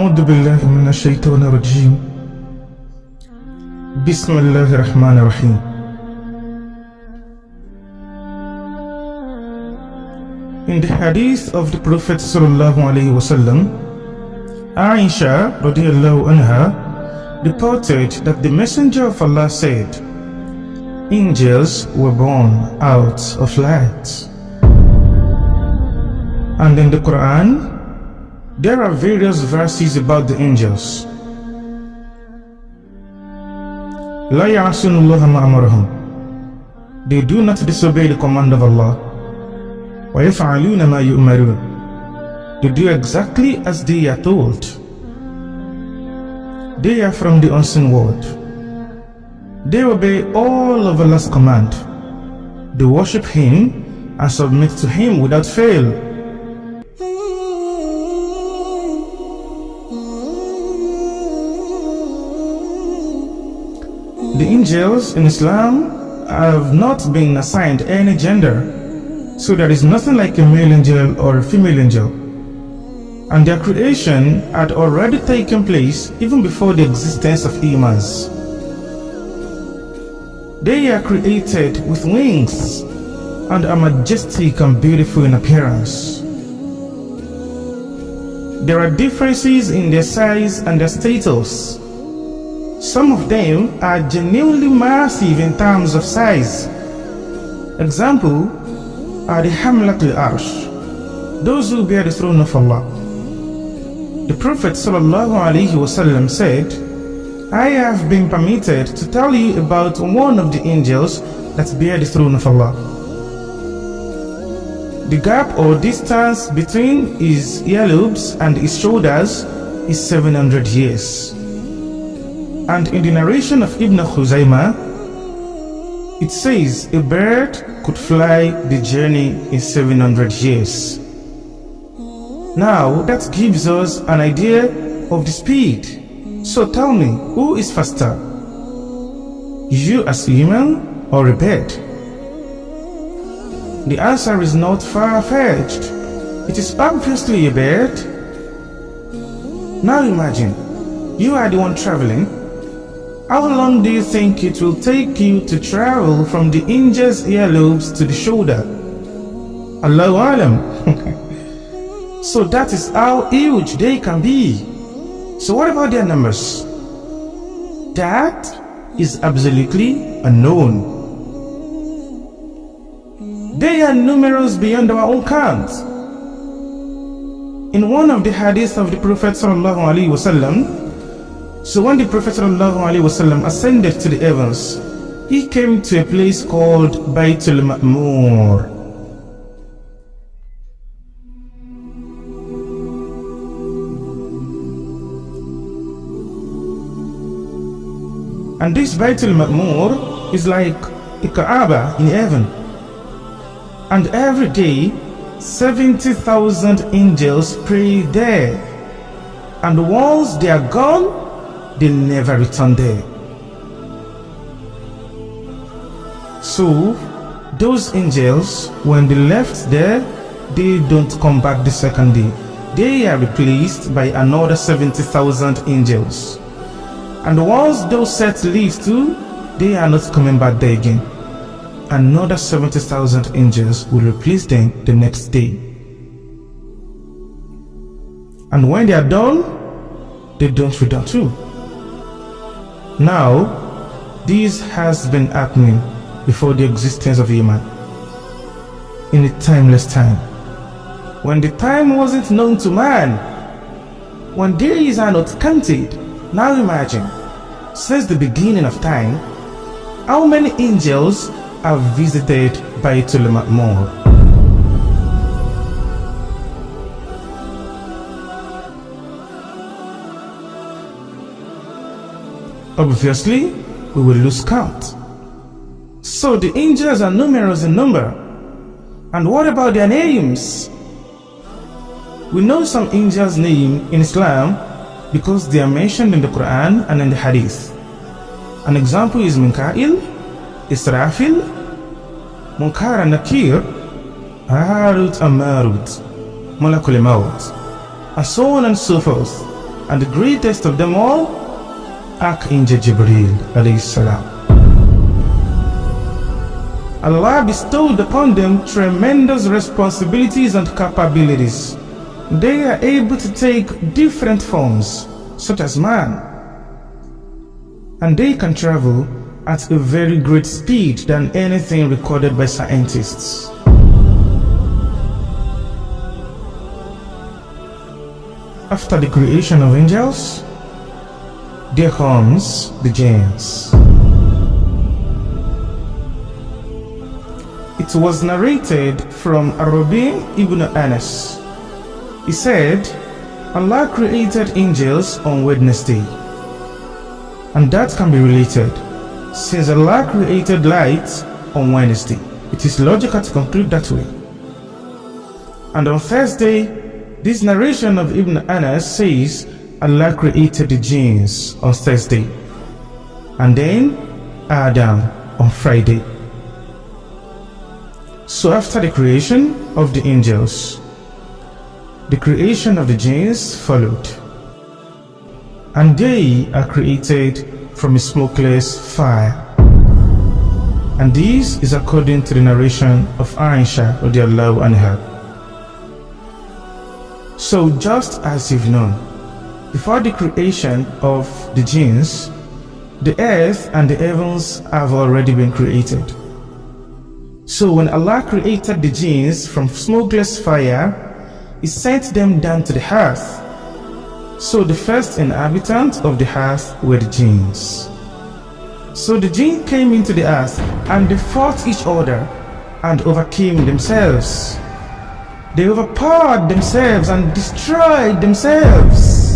أعوذ بالله من الشيطان الرجيم. بسم الله الرحمن الرحيم. In the Hadith of the Prophet sallallahu alaihi wasallam, Aisha radiyallahu anha reported that the Messenger of Allah said, "Angels were born out of light." And in the Quran, there are various verses about the angels. لا يعصون الله ما أمرهم. They do not disobey the command of Allah. ويفعلون ما يؤمرون. They do exactly as they are told. They are from the unseen world. They obey all of Allah's command. They worship Him and submit to Him without fail. The angels in Islam have not been assigned any gender, so there is nothing like a male angel or a female angel. And their creation had already taken place even before the existence of humans. They are created with wings and are majestic and beautiful in appearance. There are differences in their size and their status. Some of them are genuinely massive in terms of size. Example are the Hamlat al-Arsh, those who bear the throne of Allah. The Prophet sallallahu alaihi wasallam said, "I have been permitted to tell you about one of the angels that bear the throne of Allah. The gap or distance between his earlobes and his shoulders is 700 years. And in the narration of Ibn Khuzaymah, it says a bird could fly the journey in 700 years. Now that gives us an idea of the speed. So tell me, who is faster? You as a human or a bird? The answer is not far-fetched. It is obviously a bird. Now imagine, you are the one traveling. How long do you think it will take you to travel from the angel's earlobes to the shoulder? Allahu Alam. So that is how huge they can be. So what about their numbers? That is absolutely unknown. They are numerous beyond our own count. In one of the hadiths of the Prophet sallallahu alaihi wasallam, so when the Prophet ﷺ ascended to the heavens, he came to a place called Baytul Ma'mur. And this Baytul Ma'mur is like a Kaaba in heaven. And every day, 70,000 angels pray there. And once they are gone, they never return there. So those angels, when they left there, they don't come back the second day. They are replaced by another 70,000 angels. And once those sets leave too, they are not coming back there again. Another 70,000 angels will replace them the next day. And when they are done, they don't return too. Now, this has been happening before the existence of Iman, in a timeless time, when the time wasn't known to man, when days are not counted. Now imagine, since the beginning of time, how many angels have visited Baytul Ma'mur? Obviously, we will lose count. So the angels are numerous in number. And what about their names? We know some angels' names in Islam because they are mentioned in the Quran and in the Hadith. An example is Mika'il, Israfil, Munkar and Nakir, Harut and Marut, Malakul Maut, and so on and so forth. and the greatest of them all, Archangel Jibreel alayhi salam. Allah bestowed upon them tremendous responsibilities and capabilities. They are able to take different forms, such as man, and they can travel at a very great speed than anything recorded by scientists. After the creation of angels, there comes the jinns. It was narrated from Arabi ibn Anas. He said, Allah created angels on Wednesday. And that can be related, since Allah created light on Wednesday. It is logical to conclude that way. And on Thursday, this narration of Ibn Anas says Allah created the jinns on Thursday, and then Adam on Friday. So after the creation of the angels, the creation of the jinns followed, and they are created from a smokeless fire. And this is according to the narration of Aisha radiallahu anha. So just as you've known, before the creation of the jinns, the earth and the heavens have already been created. So when Allah created the jinns from smokeless fire, He sent them down to the earth. So the first inhabitants of the earth were the jinns. So the jinn came into the earth, and they fought each other and overcame themselves. They overpowered themselves and destroyed themselves.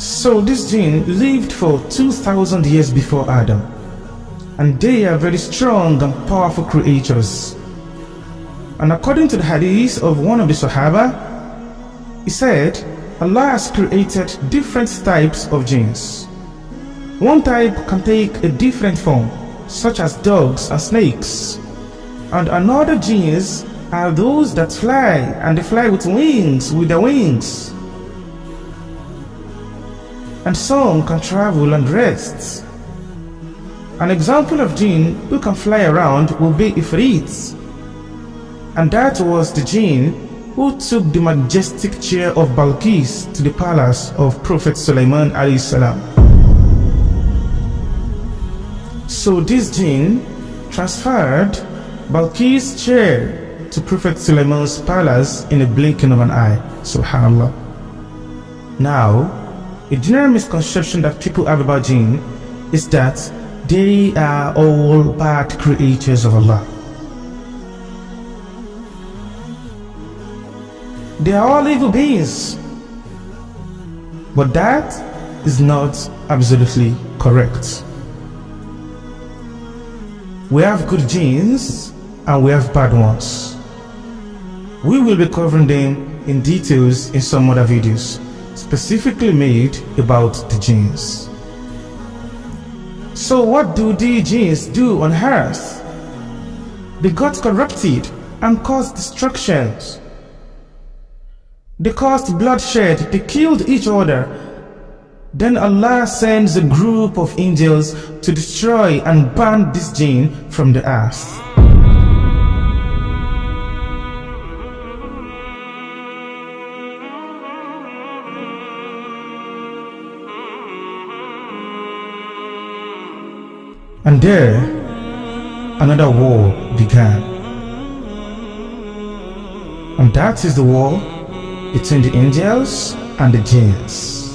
So this jinn lived for 2,000 years before Adam, and they are very strong and powerful creatures. And according to the Hadiths of one of the Sahaba, he said, Allah has created different types of jinns. One type can take a different form, such as dogs and snakes. And another jinns are those that fly, and they fly with their wings. And some can travel and rest. An example of jinn who can fly around will be Ifrit. And that was the jinn who took the majestic chair of Balqis to the palace of Prophet Sulaiman alayhi salam. So this jinn transferred Balqis' chair to Prophet Sulaiman's palace in a blinking of an eye. Subhanallah. Now, a general misconception that people have about jinn is that they are all bad creatures of Allah. They are all evil beings. But that is not absolutely correct. We have good jinns and we have bad ones. We will be covering them in details in some other videos, specifically made about the jinns. So what do the jinns do on earth? They got corrupted and caused destructions. They caused bloodshed, they killed each other. Then Allah sends a group of angels to destroy and ban this jinn from the earth. And there, another war began. And that is the war between the angels and the jinns.